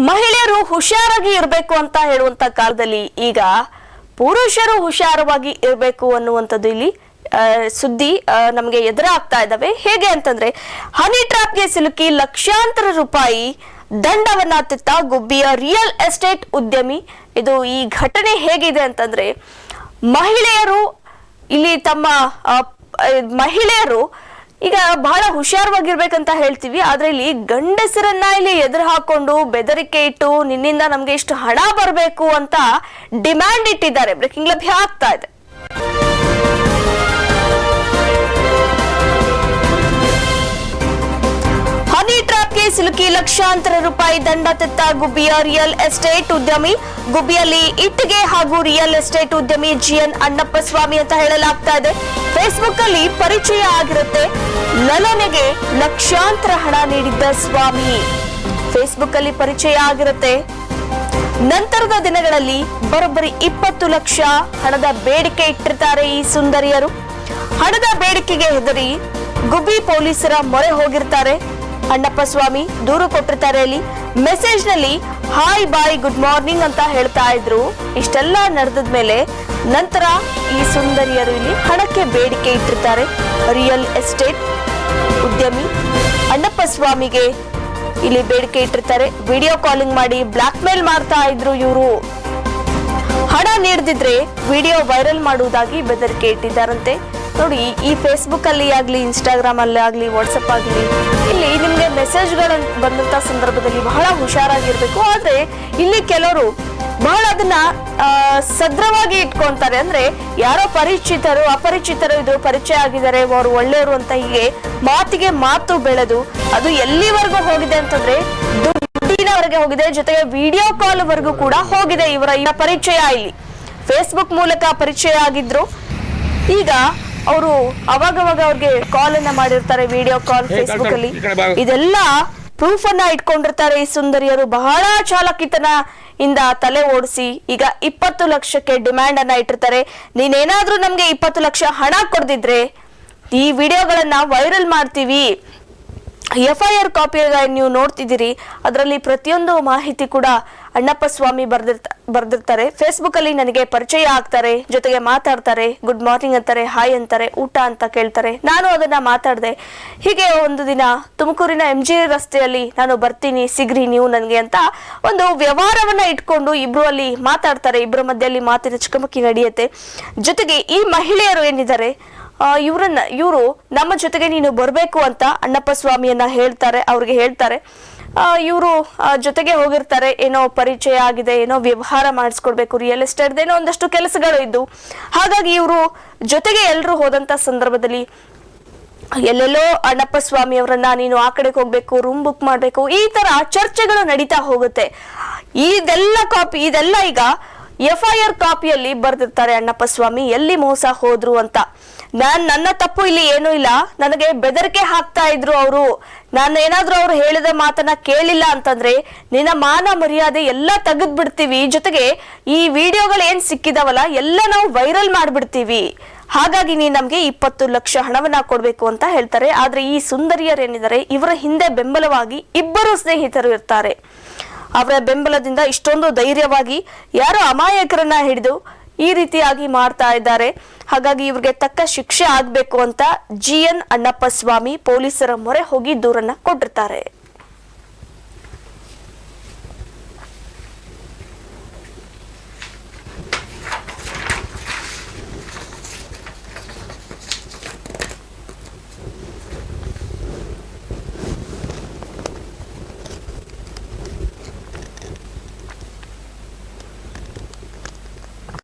ಮಹಿಳೆಯರು ಹುಷಾರಾಗಿ ಇರಬೇಕು ಅಂತ ಹೇಳುವಂತ ಕಾಲದಲ್ಲಿ ಈಗ ಪುರುಷರು ಹುಷಾರವಾಗಿ ಇರಬೇಕು ಅನ್ನುವಂಥದ್ದು ಇಲ್ಲಿ ಸುದ್ದಿ ನಮಗೆ ಎದುರಾಗ್ತಾ ಇದ್ದಾವೆ. ಹೇಗೆ ಅಂತಂದ್ರೆ ಹನಿ ಟ್ರ್ಯಾಪ್ಗೆ ಸಿಲುಕಿ ಲಕ್ಷಾಂತರ ರೂಪಾಯಿ ದಂಡವನ್ನ ತಿತ್ತ ಗುಬ್ಬಿಯ ರಿಯಲ್ ಎಸ್ಟೇಟ್ ಉದ್ಯಮಿ. ಇದು ಈ ಘಟನೆ ಹೇಗಿದೆ ಅಂತಂದ್ರೆ ಮಹಿಳೆಯರು ಇಲ್ಲಿ ಮಹಿಳೆಯರು ಈಗ ಬಹಳ ಹುಷಾರವಾಗಿರ್ಬೇಕಂತ ಹೇಳ್ತೀವಿ, ಆದ್ರೆ ಇಲ್ಲಿ ಗಂಡಸರನ್ನ ಇಲ್ಲಿ ಎದುರು ಹಾಕೊಂಡು ಬೆದರಿಕೆ ಇಟ್ಟು ನಿನ್ನಿಂದ ನಮ್ಗೆ ಇಷ್ಟು ಹಣ ಬರಬೇಕು ಅಂತ ಡಿಮ್ಯಾಂಡ್ ಇಟ್ಟಿದ್ದಾರೆ. ಬ್ರೇಕಿಂಗ್ ಲಭ್ಯ ಆಗ್ತಾ ಇದೆ. ಹನಿ ಟ್ರ್ಯಾಪ್ಗೆ ಸಿಲುಕಿ ಲಕ್ಷಾಂತರ ರೂಪಾಯಿ ದಂಡ ತೆತ್ತ ಗುಬ್ಬಿಯ ರಿಯಲ್ ಎಸ್ಟೇಟ್ ಉದ್ಯಮಿ. ಗುಬ್ಬಿಯಲ್ಲಿ ಇಟ್ಟಿಗೆ ಹಾಗೂ ರಿಯಲ್ ಎಸ್ಟೇಟ್ ಉದ್ಯಮಿ ಜಿಎನ್ ಅಣ್ಣಪ್ಪ ಸ್ವಾಮಿ ಅಂತ ಹೇಳಲಾಗ್ತಾ ಇದೆ. ಫೇಸ್ಬುಕ್ ಅಲ್ಲಿ ಪರಿಚಯ ಆಗಿರುತ್ತೆ. ಲಲನೆಗೆ ಲಕ್ಷಾಂತರ ಹಣ ನೀಡಿದ್ದ ಸ್ವಾಮಿ ಫೇಸ್ಬುಕ್ ಅಲ್ಲಿ ಪರಿಚಯ ಆಗಿರುತ್ತೆ. ನಂತರದ ದಿನಗಳಲ್ಲಿ ಬರೋಬ್ಬರಿ 20 ಲಕ್ಷ ಹಣದ ಬೇಡಿಕೆ ಇಟ್ಟಿರ್ತಾರೆ ಈ ಸುಂದರಿಯರು. ಹಣದ ಬೇಡಿಕೆಗೆ ಹೆದರಿ ಗುಬ್ಬಿ ಪೊಲೀಸರ ಮೊರೆ ಹೋಗಿರ್ತಾರೆ. ಅಣ್ಣಪ್ಪ ಸ್ವಾಮಿ ದೂರು ಕೊಟ್ಟಿರ್ತಾರೆ. ಅಲ್ಲಿ ಮೆಸೇಜ್ ನಲ್ಲಿ ಹಾಯ್ ಬಾಯ್ ಗುಡ್ ಮಾರ್ನಿಂಗ್ ಅಂತ ಹೇಳ್ತಾ ಇದ್ರು. ಇಷ್ಟೆಲ್ಲ ನಡೆದ್ಮೇಲೆ ನಂತರ ಈ ಸುಂದರಿಯರು ಇಲ್ಲಿ ಹಣಕ್ಕೆ ಬೇಡಿಕೆ ಇಟ್ಟಿರ್ತಾರೆ. ರಿಯಲ್ ಎಸ್ಟೇಟ್ ಉದ್ಯಮಿ ಅಣ್ಣಪ್ಪ ಸ್ವಾಮಿಗೆ ಇಲ್ಲಿ ಬೇಡಿಕೆ ಇಟ್ಟಿರ್ತಾರೆ. ವಿಡಿಯೋ ಕಾಲಿಂಗ್ ಮಾಡಿ ಬ್ಲಾಕ್ ಮೇಲ್ ಮಾಡ್ತಾ ಇದ್ರು ಇವರು. ಹಣ ನೀಡದಿದ್ರೆ ವಿಡಿಯೋ ವೈರಲ್ ಮಾಡುವುದಾಗಿ ಬೆದರಿಕೆ ಇಟ್ಟಿದ್ದಾರಂತೆ. ನೋಡಿ, ಈ ಫೇಸ್ಬುಕ್ ಅಲ್ಲಿ ಆಗ್ಲಿ, ಇನ್ಸ್ಟಾಗ್ರಾಮ್ ಅಲ್ಲಿ ಆಗ್ಲಿ, ವಾಟ್ಸಪ್ ಆಗ್ಲಿ, ಇಲ್ಲಿ ನಿಮ್ಗೆ ಮೆಸೇಜ್ಗಳು ಬಂದಂತ ಸಂದರ್ಭದಲ್ಲಿ ಬಹಳ ಹುಷಾರಾಗಿರ್ಬೇಕು. ಆದ್ರೆ ಇಲ್ಲಿ ಕೆಲವರು ಬಹಳ ಅದನ್ನ ಸದ್ರವಾಗಿ ಇಟ್ಕೊಂತಾರೆ. ಅಂದ್ರೆ ಯಾರೋ ಪರಿಚಿತರು ಅಪರಿಚಿತರು ಇದು ಪರಿಚಯ ಆಗಿದ್ದಾರೆ, ಅವರು ಒಳ್ಳೆಯವರು ಅಂತ ಹೀಗೆ ಮಾತಿಗೆ ಮಾತು ಬೆಳೆದು ಅದು ಎಲ್ಲಿವರೆಗೂ ಹೋಗಿದೆ ಅಂತಂದ್ರೆ ದುಡ್ಡಿನವರೆಗೆ ಹೋಗಿದೆ. ಜೊತೆಗೆ ವಿಡಿಯೋ ಕಾಲ್ ವರೆಗೂ ಕೂಡ ಹೋಗಿದೆ. ಇವರ ಪರಿಚಯ ಇಲ್ಲಿ ಫೇಸ್ಬುಕ್ ಮೂಲಕ ಪರಿಚಯ ಆಗಿದ್ರು. ಈಗ ಅವರು ಅವಾಗವಾಗ ಅವ್ರಿಗೆ ಕಾಲ್ ಅನ್ನ ಮಾಡಿರ್ತಾರೆ, ವಿಡಿಯೋ ಕಾಲ್ ಫೇಸ್ಬುಕ್ ಅಲ್ಲಿ. ಇದೆಲ್ಲ ಪ್ರೂಫ್ ಅನ್ನ ಇಟ್ಕೊಂಡಿರ್ತಾರೆ ಈ ಸುಂದರಿಯರು. ಬಹಳ ಚಾಲಾಕಿತನ ಇಂದ ತಲೆ ಓಡಿಸಿ ಈಗ 20 ಲಕ್ಷಕ್ಕೆ ಡಿಮ್ಯಾಂಡ್ ಅನ್ನ ಇಟ್ಟಿರ್ತಾರೆ. ನೀನೇನಾದ್ರೂ ನಮ್ಗೆ 20 ಲಕ್ಷ ಹಣ ಕೊಡ್ದಿದ್ರೆ ಈ ವಿಡಿಯೋಗಳನ್ನ ವೈರಲ್ ಮಾಡ್ತೀವಿ. FIR ಕಾಪಿ ನೀವು ನೋಡ್ತಿದ್ದೀರಿ, ಅದರಲ್ಲಿ ಪ್ರತಿಯೊಂದು ಮಾಹಿತಿ ಕೂಡ ಅಣ್ಣಪ್ಪ ಸ್ವಾಮಿ ಬರ್ದಿರ್ತಾರೆ. ಫೇಸ್ಬುಕ್ ಅಲ್ಲಿ ನನಗೆ ಪರಿಚಯ ಆಗ್ತಾರೆ, ಜೊತೆಗೆ ಮಾತಾಡ್ತಾರೆ, ಗುಡ್ ಮಾರ್ನಿಂಗ್ ಅಂತಾರೆ, ಹಾಯ್ ಅಂತಾರೆ, ಊಟ ಅಂತ ಕೇಳ್ತಾರೆ. ನಾನು ಅದನ್ನ ಮಾತಾಡ್ದೆ. ಹೀಗೆ ಒಂದು ದಿನ ತುಮಕೂರಿನ MG ರಸ್ತೆಯಲ್ಲಿ ನಾನು ಬರ್ತೀನಿ, ಸಿಗ್ರಿ ನೀವು ನನಗೆ ಅಂತ ಒಂದು ವ್ಯವಹಾರವನ್ನ ಇಟ್ಕೊಂಡು ಇಬ್ರು ಅಲ್ಲಿ ಮಾತಾಡ್ತಾರೆ. ಇಬ್ಬರ ಮಧ್ಯದಲ್ಲಿ ಮಾತಿನ ಚಕಮಕಿ ನಡೆಯುತ್ತೆ. ಜೊತೆಗೆ ಈ ಮಹಿಳೆಯರು ಏನಿದ್ದಾರೆ ಇವರು ನಮ್ಮ ಜೊತೆಗೆ ನೀನು ಬರ್ಬೇಕು ಅಂತ ಅಣ್ಣಪ್ಪ ಸ್ವಾಮಿಯನ್ನ ಅವ್ರಿಗೆ ಹೇಳ್ತಾರೆ. ಇವರು ಜೊತೆಗೆ ಹೋಗಿರ್ತಾರೆ. ಏನೋ ಪರಿಚಯ ಆಗಿದೆ, ಏನೋ ವ್ಯವಹಾರ ಮಾಡಿಸ್ಕೊಡ್ಬೇಕು, ರಿಯಲ್ ಎಸ್ಟೇಟ್ ಏನೋ ಒಂದಷ್ಟು ಕೆಲಸಗಳು ಇದ್ದು. ಹಾಗಾಗಿ ಇವರು ಜೊತೆಗೆ ಎಲ್ಲರೂ ಹೋದಂತ ಸಂದರ್ಭದಲ್ಲಿ ಎಲ್ಲೆಲ್ಲೋ ಅಣ್ಣಪ್ಪ ಸ್ವಾಮಿ ಅವರನ್ನ ನೀನು ಆ ಕಡೆಗೆ ಹೋಗ್ಬೇಕು, ರೂಮ್ ಬುಕ್ ಮಾಡ್ಬೇಕು, ಈ ತರ ಚರ್ಚೆಗಳು ನಡೀತಾ ಹೋಗುತ್ತೆ. ಇದೆಲ್ಲ ಈಗ FIR ಕಾಪಿಯಲ್ಲಿ ಬರ್ದಿರ್ತಾರೆ ಅಣ್ಣಪ್ಪ ಸ್ವಾಮಿ ಎಲ್ಲಿ ಮೋಸ ಹೋದ್ರು ಅಂತ. ನನ್ನ ತಪ್ಪು ಇಲ್ಲಿ ಏನೂ ಇಲ್ಲ, ನನಗೆ ಬೆದರಿಕೆ ಹಾಕ್ತಾ ಇದ್ರು ಅವರು. ನಾನು ಏನಾದ್ರೂ ಅವ್ರು ಹೇಳಿದ ಮಾತನ್ನ ಕೇಳಿಲ್ಲ ಅಂತಂದ್ರೆ ನಿನ್ನ ಮಾನ ಮರ್ಯಾದೆ ಎಲ್ಲ ತೆಗೆದ್ ಬಿಡ್ತೀವಿ. ಜೊತೆಗೆ ಈ ವಿಡಿಯೋಗಳು ಏನ್ ಸಿಕ್ಕಿದಾವಲ್ಲ ಎಲ್ಲ ನಾವು ವೈರಲ್ ಮಾಡ್ಬಿಡ್ತೀವಿ. ಹಾಗಾಗಿ ನೀನ್ ನಮ್ಗೆ 20 ಲಕ್ಷ ಹಣವನ್ನ ಕೊಡ್ಬೇಕು ಅಂತ ಹೇಳ್ತಾರೆ. ಆದ್ರೆ ಈ ಸುಂದರಿಯರು ಏನಿದ್ದಾರೆ ಇವರ ಹಿಂದೆ ಬೆಂಬಲವಾಗಿ ಇಬ್ಬರು ಸ್ನೇಹಿತರು ಇರ್ತಾರೆ. ಅವರ ಬೆಂಬಲದಿಂದ ಇಷ್ಟೊಂದು ಧೈರ್ಯವಾಗಿ ಯಾರೋ ಅಮಾಯಕರನ್ನ ಹಿಡಿದು ಈ ರೀತಿಯಾಗಿ ಮಾಡ್ತಾ ಇದ್ದಾರೆ. ಹಾಗಾಗಿ ಇವ್ರಿಗೆ ತಕ್ಕ ಶಿಕ್ಷೆ ಆಗ್ಬೇಕು ಅಂತ GN ಅಣ್ಣಪ್ಪ ಸ್ವಾಮಿ ಪೊಲೀಸರ ಮೊರೆ ಹೋಗಿ ದೂರನ್ನ ಕೊಟ್ಟಿರ್ತಾರೆ.